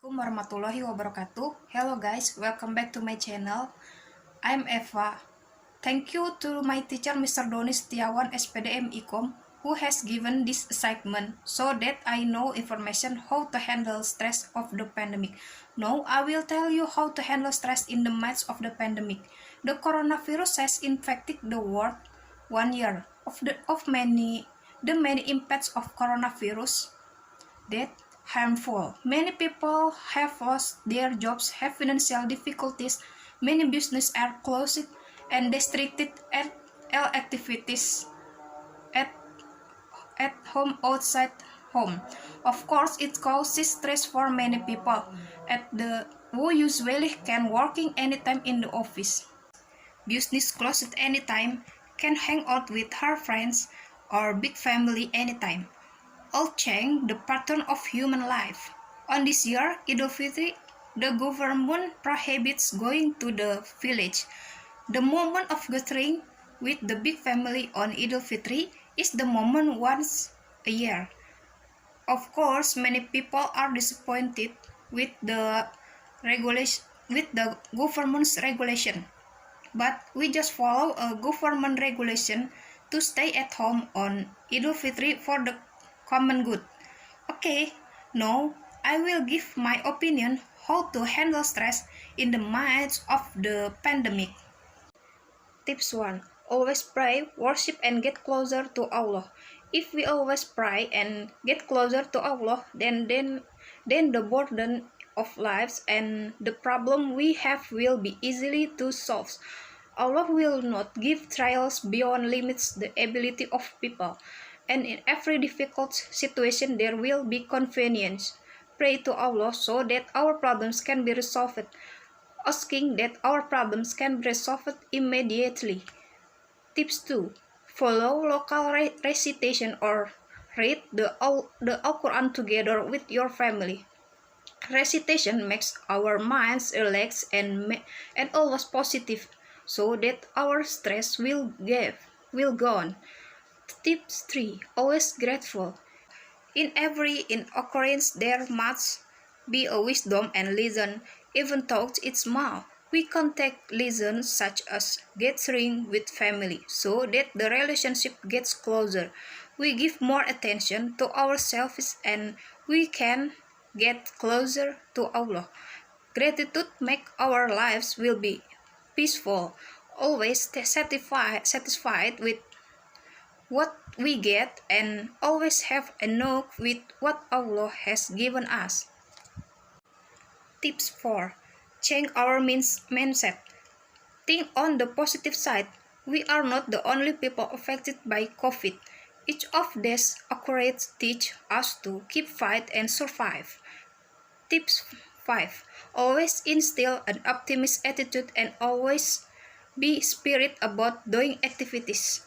Assalamualaikum warahmatullahi wabarakatuh. Hello guys, welcome back to my channel. I'm Eva. Thank you to my teacher Mr. Doni Setiawan SPDM Ikom who has given this assignment so that I know information how to handle stress of the pandemic. Now I will tell you how to handle stress in the midst of the pandemic. The coronavirus has infected the world 1 year of many impacts of coronavirus that harmful. Many people have lost their jobs, have financial difficulties, many businesses are closed and restricted at all activities at home, outside home. Of course, it causes stress for many people who usually can working anytime in the office. Business closed anytime, can hang out with her friends or big family anytime. All change the pattern of human life. On this year, Idul Fitri, the government prohibits going to the village. The moment of gathering with the big family on Idul Fitri is the moment once a year. Of course, many people are disappointed with the government's regulation, but we just follow a government regulation to stay at home on Idul Fitri for the common good. Okay, now I will give my opinion how to handle stress in the midst of the pandemic. Tips 1. Always pray, worship and get closer to Allah. If we always pray and get closer to Allah, then the burden of lives and the problem we have will be easily to solve. Allah will not give trials beyond limits the ability of people. And in every difficult situation there will be convenience. Pray to Allah so that our problems can be resolved, asking that our problems can be resolved immediately. Tips 2. Follow local recitation or read the Al-Quran together with your family. Recitation makes our minds relax and always positive, so that our stress will gone. Tips 3. Always grateful. In every occurrence there must be a wisdom and listen, even though it's small. We contact lessons such as gathering with family so that the relationship gets closer. We give more attention to ourselves and we can get closer to Allah. Gratitude make our lives will be peaceful, always satisfied with what we get and always have enough with what Allah has given us. Tips 4. Change our mindset. Think on the positive side. We are not the only people affected by COVID. Each of these occurrences teach us to keep fight and survive. Tips 5. Always instill an optimistic attitude and always be spirit about doing activities.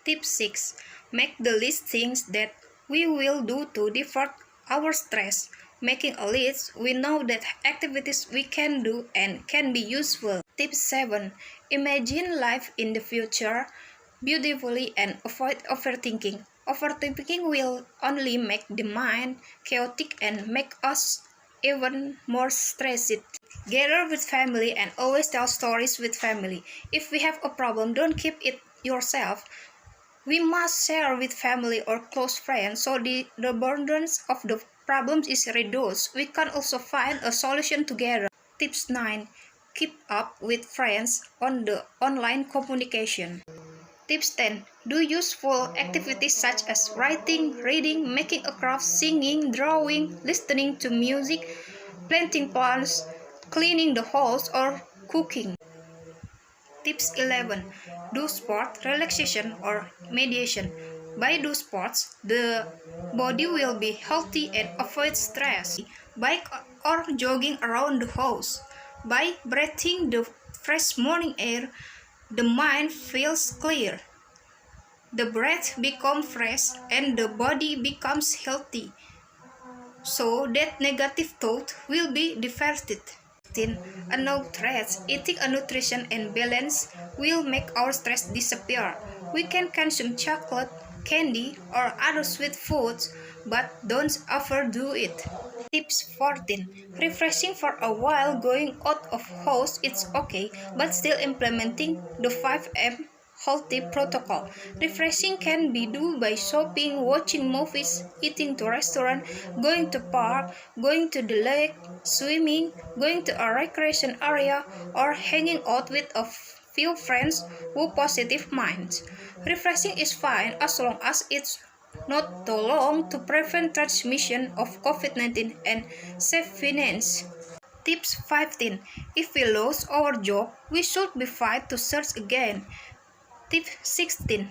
Tip 6. Make the list things that we will do to divert our stress. Making a list, we know that activities we can do and can be useful. Tip 7. Imagine life in the future beautifully and avoid overthinking. Overthinking will only make the mind chaotic and make us even more stressed. Gather with family and always tell stories with family. If we have a problem, don't keep it yourself. We must share with family or close friends so the burdens of the problems is reduced. We can also find a solution together. Tips 9. Keep up with friends on the online communication. Tips 10. Do useful activities such as writing, reading, making a craft, singing, drawing, listening to music, planting plants, cleaning the house, or cooking. Tips 11. Do sport, relaxation, or meditation. By do sports, the body will be healthy and avoid stress. Bike or jogging around the house. By breathing the fresh morning air, the mind feels clear. The breath becomes fresh and the body becomes healthy, so that negative thought will be diverted. A nutrition, eating a nutrition and balance will make our stress disappear. We can consume chocolate, candy, or other sweet foods, but don't overdo it. Tips 14. Refreshing for a while, going out of house it's okay, but still implementing the 5M healthy protocol. Refreshing can be done by shopping, watching movies, eating to restaurant, going to park, going to the lake, swimming, going to a recreation area, or hanging out with a few friends who positive minds. Refreshing is fine as long as it's not too long to prevent transmission of COVID-19 and save finance. Tips 15. If we lose our job, we should be fine to search again. Tip 16.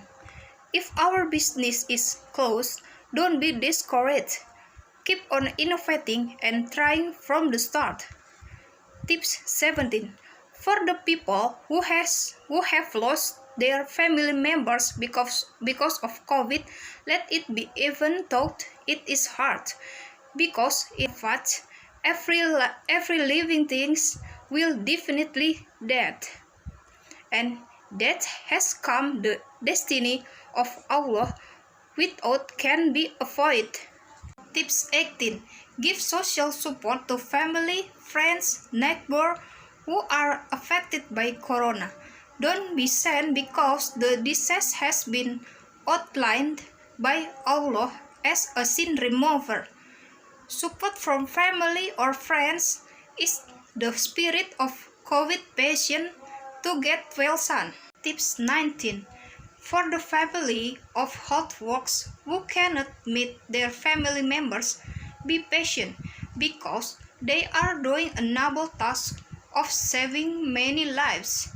If our business is closed, don't be discouraged. Keep on innovating and trying from the start. Tips 17. For the people who have lost their family members because of COVID, let it be even though it is hard. Because in fact, every living thing will definitely dead. And that has come the destiny of Allah without can be avoided. Tips 18. Give social support to family, friends, neighbors who are affected by corona. Don't be sad because the disease has been outlined by Allah as a sin remover. Support from family or friends is the spirit of COVID patient to get well soon. Tips 19. For the family of health workers who cannot meet their family members, be patient because they are doing a noble task of saving many lives.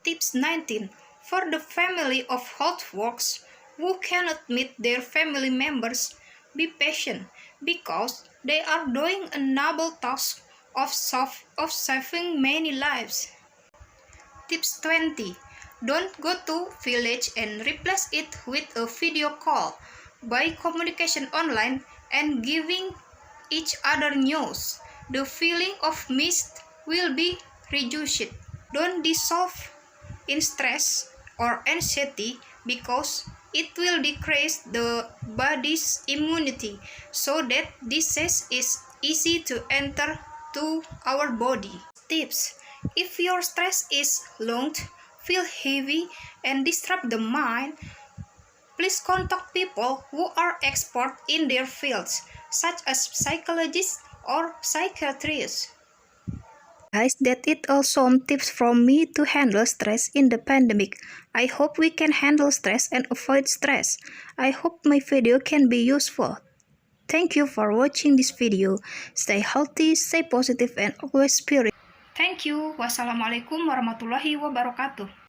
Tips 19. For the family of health workers who cannot meet their family members, be patient because they are doing a noble task of saving many lives. Tips 20. Don't go to village and replace it with a video call by communication online and giving each other news. The feeling of missed will be reduced. Don't dissolve in stress or anxiety because it will decrease the body's immunity so that disease is easy to enter to our body. Tips. If your stress is long, feel heavy, and disrupt the mind, please contact people who are expert in their fields, such as psychologists or psychiatrists. Guys, that it all some tips from me to handle stress in the pandemic. I hope we can handle stress and avoid stress. I hope my video can be useful. Thank you for watching this video. Stay healthy, stay positive, and always spirit. Thank you. Wassalamualaikum warahmatullahi wabarakatuh.